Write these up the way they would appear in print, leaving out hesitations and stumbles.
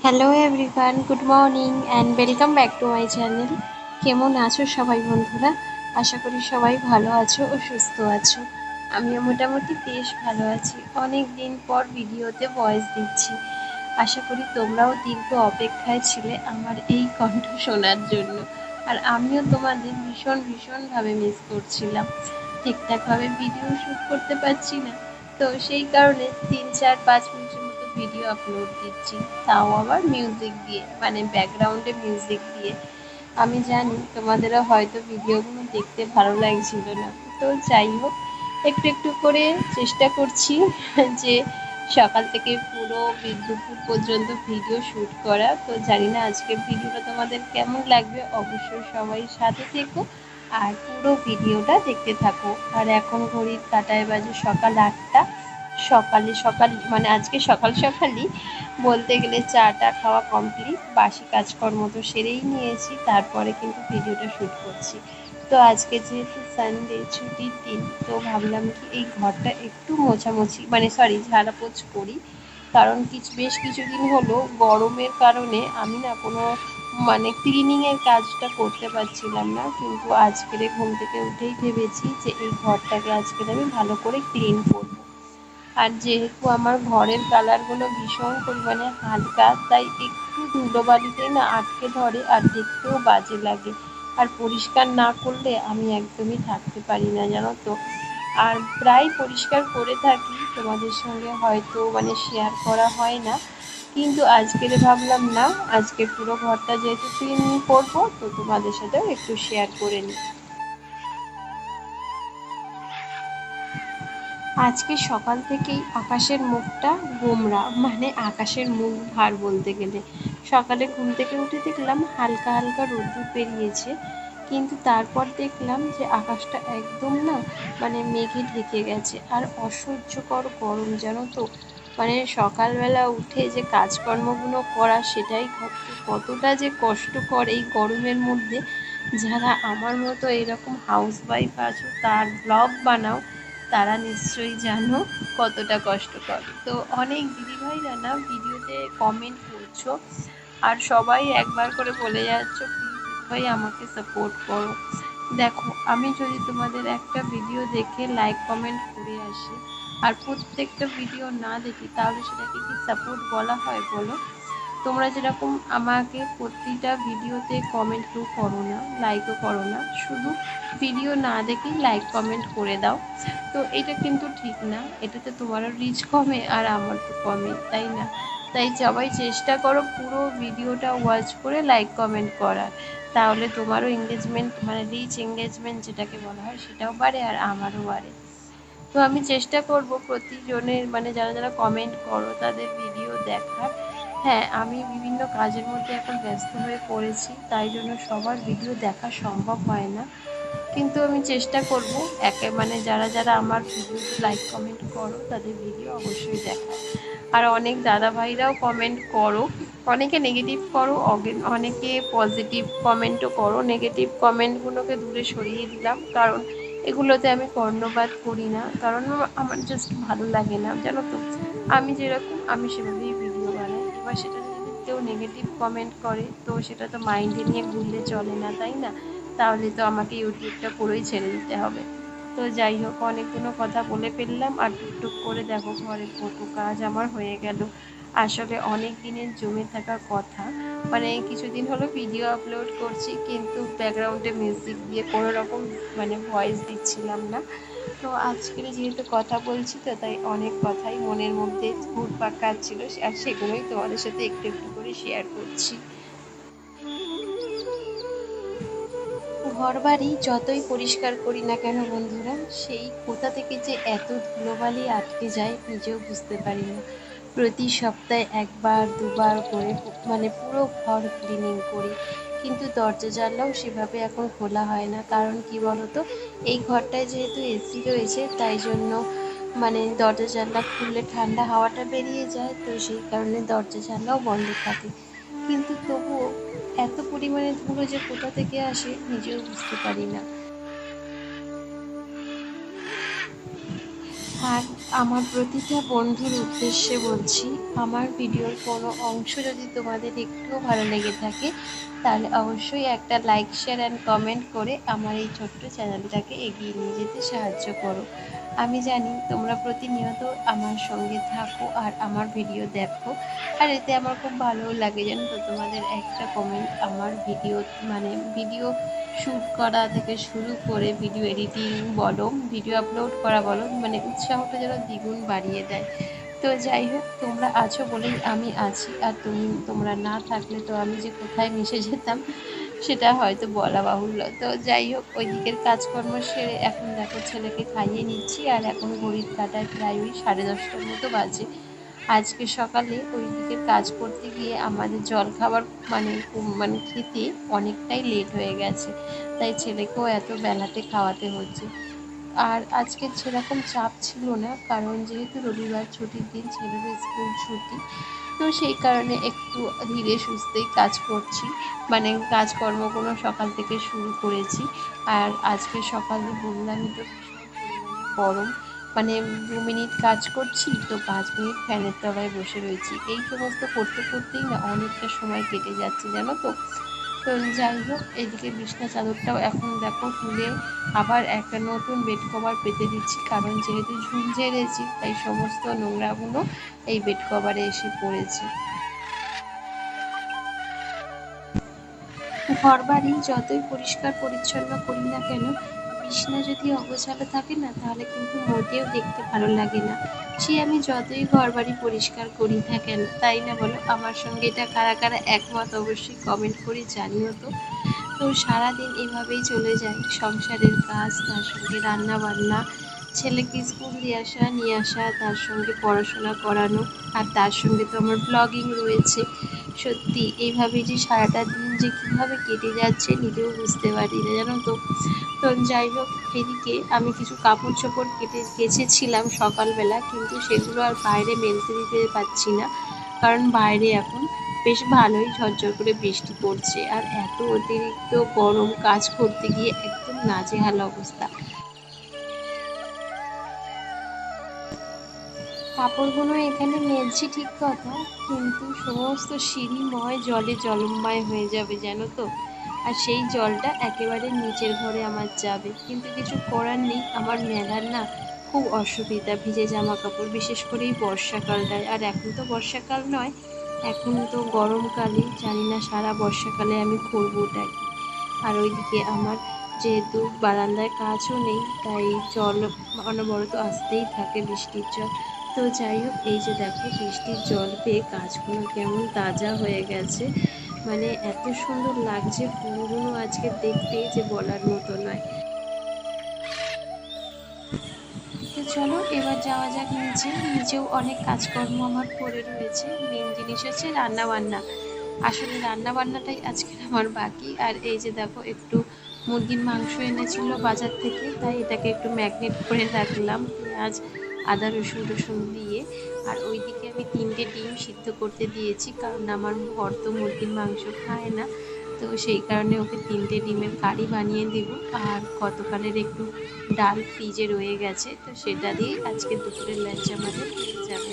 Hello everyone, good morning and welcome back to my channel. কেমন আছো সবাই বন্ধুরা? আশা করি সবাই ভালো আছো ও সুস্থ আছো। আমিও মোটামুটি বেশ ভালো আছি। অনেক দিন পর ভিডিওতে ভয়েস দিচ্ছি। আশা করি তোমরাও দীর্ঘ অপেক্ষায় ছিলে আমার এই কণ্ঠ শোনার জন্য। আর আমিও তোমাদের ভীষণভাবে মিস করছিলাম। ঠিকঠাকভাবে ভিডিও শ্যুট করতে পারছি না, তো সেই কারণে 3, 4, 5 মিনিটের মতো ভিডিও আপলোড দিচ্ছি, তাও আবার মিউজিক দিয়ে, মানে ব্যাকগ্রাউন্ডে মিউজিক দিয়ে। আমি জানি তোমাদেরও হয়তো ভিডিওগুলো দেখতে ভালো লাগছিল না, তো যাই হোক, একটু একটু করে চেষ্টা করছি যে সকাল থেকে পুরো দুপুর পর্যন্ত ভিডিও শ্যুট করা। তো জানি না আজকের ভিডিওটা তোমাদের কেমন লাগবে, অবশ্যই সবাই সাথে থেকো আর পুরো ভিডিওটা দেখতে থাকো। আর এখন ঘড়ির কাঁটায় বাজে সকাল 8টা। সকাল মানে আজকে সকালই বলতে গেলে চাটা খাওয়া কমপ্লিট, বাসি কাজকর্ম তো সেরেই নিয়েছি, তারপরে কিন্তু ভিডিওটা শ্যুট করছি। তো আজকে যেহেতু সানডে, ছুটির দিন, তো ভাবলাম কি এই ঘরটা একটু মোছামুছি মানে সরি ঝাড়াপোছ করি। কারণ বেশ কিছুদিন হলো গরমের কারণে আমি না কোনো মানে ক্লিনিংয়ের কাজটা করতে পারছিলাম না, কিন্তু আজকের ঘুম থেকে উঠেই ভেবেছি যে এই ঘরটাকে আজকের আমি ভালো করে ক্লিন করবো। আর যেহেতু আমার ঘরের কালারগুলো ভীষণ পরিমাণে হালকা, তাই একটু ধুলোবালিতেই না আটকে ধরে আর দেখতেও বাজে লাগে। আর পরিষ্কার না করলে আমি একদমই থাকতে পারি না, জানো তো। আর প্রায় পরিষ্কার করে থাকি, তোমাদের সঙ্গে হয়তো মানে শেয়ার করা হয় না, কিন্তু আজকের ভাবলাম না, আজকে পুরো ঘরটা যেহেতু ক্লিন করবো, তো তোমাদের সাথেও একটু শেয়ার করে নিই। আজকে সকাল থেকেই আকাশের মুখটা গোমড়া, মানে আকাশের মুখ ভার বলতে গেলে। সকালে ঘুম থেকে উঠে দেখলাম হালকা হালকা রোদ্দুর বেরিয়েছে, কিন্তু তারপর দেখলাম যে আকাশটা একদম না মানে মেঘে ঢেকে গেছে, আর অসহ্যকর গরম, জানো তো। মানে সকালবেলা উঠে যে কাজকর্মগুলো করা, সেটাই কতটা যে কষ্টকর এই গরমের মধ্যে। যারা আমার মতো এরকম হাউসওয়াইফ আছো, তার ব্লগ বানাও, তারা নিশ্চয়ই জানো কতটা কষ্টকর। তো অনেক দিদিভাইরা না ভিডিওতে কমেন্ট করছো, আর সবাই একবার করে বলে যাচ্ছ প্লিজ দিদিভাই আমাকে সাপোর্ট করো। দেখো, আমি যদি তোমাদের একটা ভিডিও দেখে লাইক কমেন্ট করে আসি আর প্রত্যেকটা ভিডিও না দেখি, তাহলে সেটাকে কি সাপোর্ট বলা হয় বলো? তোমরা যেরকম আমাকে প্রতিটা ভিডিওতে কমেন্ট কেউ করো না, লাইকও করো না, শুধু ভিডিও না দেখেই লাইক কমেন্ট করে দাও, তো এটা কিন্তু ঠিক না। এটাতে তোমারও রিচ কমে আর আমার তো কমে, তাই না? তাই সবাই চেষ্টা করো পুরো ভিডিওটা ওয়াচ করে লাইক কমেন্ট করার, তাহলে তোমারও এঙ্গেজমেন্ট মানে রিচ এঙ্গেজমেন্ট যেটাকে বলা হয় সেটাও বাড়ে আর আমারও বাড়ে। তো আমি চেষ্টা করব প্রতিজনের মানে যারা যারা কমেন্ট করো তাদের ভিডিও দেখার। হ্যাঁ, আমি বিভিন্ন কাজের মধ্যে এখন ব্যস্ত হয়ে পড়েছি, তাই জন্য সবার ভিডিও দেখা সম্ভব হয় না, কিন্তু আমি চেষ্টা করব মানে যারা যারা আমার ভিডিওতে লাইক কমেন্ট করো তাদের ভিডিও অবশ্যই দেখা। আর অনেক দাদা ভাইরাও কমেন্ট করো, অনেকে নেগেটিভ করো, অনেকে পজিটিভ কমেন্টও করো। নেগেটিভ কমেন্টগুলোকে দূরে সরিয়ে দিলাম, কারণ এগুলোতে আমি কর্ণপাত করি না, কারণ আমার জাস্ট ভালো লাগে না, জানো তো। আমি যেরকম আমি সেভাবেই ভিডিও বানাই। এবার সেটা যদি কেউ নেগেটিভ কমেন্ট করে, তো সেটা তো মাইন্ডে নিয়ে ঘুরলে চলে না, তাই না? তাহলে তো আমাকে ইউটিউবটা পুরোই ছেড়ে দিতে হবে। তো যাই হোক, অনেকগুলো কথা বলে ফেললাম, আর টুকটুক করে দেখো ঘরের কত কাজ আমার হয়ে গেল। আসলে অনেক দিনের জমে থাকা কথা, মানে কিছুদিন হলো ভিডিও আপলোড করছি, কিন্তু ব্যাকগ্রাউন্ডে মিউজিক দিয়ে কোনো রকম মানে ভয়েস দিচ্ছিলাম না। তো আজকের যেহেতু কথা বলছি, তো তাই অনেক কথাই মনের মধ্যে ঘুরপাক খাচ্ছিল, আর সেগুলোই তোমাদের সাথে একটু একটু করে শেয়ার করছি। ঘরবাড়ি যতই পরিষ্কার করি না কেন বন্ধুরা, সেই কোথা থেকে যে এত ধুলোবালি আটকে যায় নিজেও বুঝতে পারি না। প্রতি সপ্তাহে একবার দুবার করে মানে পুরো ঘর ক্লিনিং করি, কিন্তু দরজা জানলাও সেভাবে এখন খোলা হয় না। কারণ কি বলতো, এই ঘরটায় যেহেতু এসি রয়েছে, তাই জন্য মানে দরজা জানলা খুললে ঠান্ডা হাওয়াটা বেরিয়ে যায়, তো সেই কারণে দরজা জানলাও বন্ধ থাকে। কিন্তু তবুও এত পরিমাণে ধুলো যে কোথা থেকে আসে নিজেও বুঝতে পারি না। আর আমার প্রতিটা বন্ধুর উদ্দেশ্যে বলছি, আমার ভিডিওর কোনো অংশ যদি তোমাদের একটুও ভালো লেগে থাকে তাহলে অবশ্যই একটা লাইক, শেয়ার অ্যান্ড কমেন্ট করে আমার এই ছোট্ট চ্যানেলটাকে এগিয়ে নিয়ে যেতে সাহায্য করো। আমি জানি তোমরা প্রতিনিয়ত আমার সঙ্গে থাকো আর আমার ভিডিও দেখো, আর এতে আমার খুব ভালোও লাগে। জানো তো, তোমাদের একটা কমেন্ট আমার ভিডিও শ্যুট করা থেকে শুরু করে ভিডিও এডিটিং বলো, ভিডিও আপলোড করা বলো, উৎসাহটা যেন দ্বিগুণ বাড়িয়ে দেয়। তো যাই হোক, তোমরা আছো বলেই আমি আছি, আর তোমরা না থাকলে তো আমি যে কোথায় মিশে যেতাম সেটা হয়তো বলা বাহুল্য। তো যাই হোক, ওই দিকের কাজকর্ম সেরে এখন দেখো ছেলেকে খাইয়ে নিচ্ছি, আর এখন ঘড়ির কাঁটায় প্রায় ওই 10:30টার মতো বাজে। আজকে সকালে ওই দিকের কাজ করতে গিয়ে আমাদের জলখাবার খেতে অনেকটাই লেট হয়ে গেছে, তাই ছেলেকেও এত বেলাতে খাওয়াতে হচ্ছে। আর আজকে সেরকম চাপ ছিল না, কারণ যেহেতু রবিবার ছুটির দিন, ছেলেরও স্কুল ছুটি, তো সেই কারণে একটু ধীরে সুস্থেই কাজ করছি, কাজকর্মগুলো সকাল থেকে শুরু করেছি। আর আজকে সকালে বললামই তো, ভীষণ পরিমাণে গরম, 2 মিনিট কাজ করছি তো 5 মিনিট ফ্যানের তলায় বসে রয়েছি। এই সমস্ত করতে করতেই না অনেকটা সময় কেটে যাচ্ছে, জানো তো। তো যাই হোক, এদিকে বিছনা চাদরটাও এখন দেখো তুলে আবার একটা নতুন বেড কভার পেতে দিচ্ছি, কারণ যেহেতু ঝুল ঝেড়েছি তাই সমস্ত নোংরাগুলো এই বেড কভারে এসে পড়েছে। ঘরবাড়ি যতই পরিষ্কার পরিচ্ছন্ন করি না কেন, বিছানা যদি অগোছালো থাকে না তাহলে কিন্তু মোটেও দেখতে ভালো লাগে না। সে আমি যতই ঘরবাড়ি পরিষ্কার করি না কেন, তাই না বলো? আমার সঙ্গে এটা কারা কারা একমত অবশ্যই কমেন্ট করে জানিও তো। তো সারাদিন এভাবেই চলে যায়, সংসারের কাজ, তার সঙ্গে রান্না বান্না, ছেলেকে স্কুল দিয়ে আসা নিয়ে আসা, তার সঙ্গে পড়াশোনা করানো, আর তার সঙ্গে তো আমার ব্লগিং রয়েছে। সত্যি এইভাবে যে সারাটা দিন যে কীভাবে কেটে যাচ্ছে নিজেও বুঝতে পারি না, জানো তো। তো যাই হোক, এদিকে আমি কিছু কাপড় চোপড় কেচেছিলাম সকালবেলা, কিন্তু সেগুলো আর বাইরে মেলতে দিতে পারছি না, কারণ বাইরে এখন বেশ ভালোই ঝরঝর করে বৃষ্টি পড়ছে, আর এত অতিরিক্ত গরম, কাজ করতে গিয়ে একদম নাজেহাল অবস্থা। কাপড়গুলো এখানে মেলছি ঠিক কথা, কিন্তু সমস্ত সিঁড়িময় জলে জলময় হয়ে যাবে, জানো তো। আর সেই জলটা একেবারে নিচের ঘরে আমার যাবে, কিন্তু কিছু করার নেই, আমার মেলার না খুব অসুবিধা ভিজে জামা কাপড়, বিশেষ করে এই বর্ষাকালটায়। আর এখন তো বর্ষাকাল নয়, এখন তো গরমকালে, জানি না সারা বর্ষাকালে আমি করবোটা কি। আর ওইদিকে আমার যেহেতু বারান্দায় কাজও নেই, তাই জল অনবরত আসতেই থাকে, বৃষ্টির জল। তো যাই হোক, এই যে দেখো বৃষ্টির জল পেয়ে গাছগুলো কেমন তাজা হয়ে গেছে, এত সুন্দর লাগছে ফুলগুলো আজকে দেখতে যে বলার মতো নয়। তো চলো এবার যাওয়া যাক নিচে। নিচেও অনেক কাজকর্ম আমার পড়ে রয়েছে, মেন জিনিস হচ্ছে রান্না বান্না। আসলে রান্না বান্নাটাই আজকের আমার বাকি। আর এই যে দেখো, একটু মুরগির মাংস এনেছিল বাজার থেকে, তাই এটাকে একটু ম্যাগনেট করে রাখলাম পেঁয়াজ, আদা, রসুন দিয়ে। আর ওইদিকে আমি 3টে ডিম সিদ্ধ করতে দিয়েছি, কারণ আমার বর তো মুরগির মাংস খায় না, তো সেই কারণে ওকে 3টে ডিমের কারি বানিয়ে দেব। আর গতকালের একটু ডাল ফ্রিজে রয়ে গেছে, তো সেটা দিয়ে আজকে দুপুরের লাঞ্চ আমাদের হয়ে যাবে।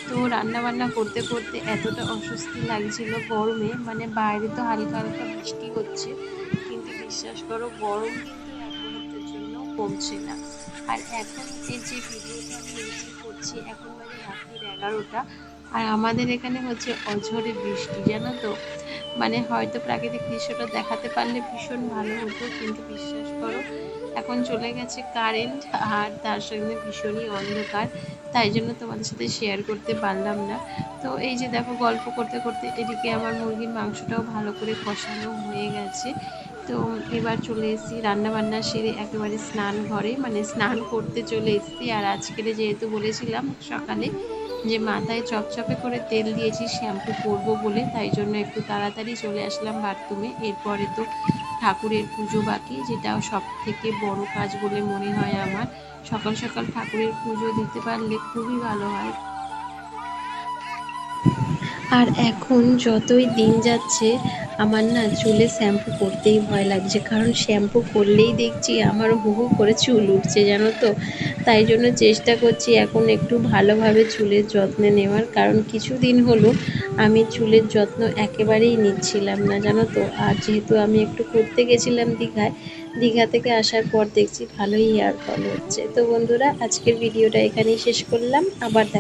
তো রান্না বান্না করতে করতে এতটা অস্বস্তি লাগছিল গরমে, বাইরে তো হালকা হালকা বৃষ্টি হচ্ছে, কিন্তু বিশ্বাস করো গরম কিন্তু এক মুহূর্তের জন্য কমছে না। আর এখন এই যে ভিডিওটা আমি এডিট করছি, এখন বাজে রাত্রির 11টা, আর আমাদের এখানে হচ্ছে অঝরে বৃষ্টি, জানো তো। হয়তো প্রাকৃতিক দৃশ্যটা দেখাতে পারলে ভীষণ ভালো হতো, কিন্তু বিশ্বাস করো এখন চলে গেছে কারেন্ট, আর তার সঙ্গে ভীষণই অন্ধকার, তাই জন্য তোমাদের সাথে শেয়ার করতে পারলাম না। তো এই যে দেখো, গল্প করতে করতে এদিকে আমার মুরগির মাংসটাও ভালো করে কষানো হয়ে গেছে। তো এবার চলে এসেছি রান্নাবান্না সেরে একেবারে স্নান ঘরে, স্নান করতে চলে এসেছি। আর আজকের যেহেতু বলেছিলাম সকালে যে মাথায় চপচপে করে তেল দিয়েছি শ্যাম্পু করবো বলে, তাই জন্য একটু তাড়াতাড়ি চলে আসলাম বাথরুমে। এরপরে তো ঠাকুরের পুজো বাকি, যেটা সব থেকে বড় কাজ বলে মনে হয় আমার। সকাল সকাল ঠাকুরের পুজো দিতে পারলে খুবই ভালো হয়। আর এখন যতই দিন যাচ্ছে আমার না চুলে শ্যাম্পু করতেই ভয় লাগছে, কারণ শ্যাম্পু করলেই দেখছি আমার হু হু করে চুল উঠছে জানো তো। তাই জন্য চেষ্টা করছি এখন একটু ভালোভাবে চুলের যত্ন নেওয়ার, কারণ কিছুদিন হলো আমি চুলের যত্ন একেবারেই নিচ্ছিলাম না জানো তো। আর যেহেতু আমি একটু ঘুরতে গেছিলাম দীঘায়, দীঘা থেকে আসার পর দেখছি ভালোই হেয়ার ফল হচ্ছে। তো বন্ধুরা, আজকের ভিডিওটা এখানেই শেষ করলাম, আবার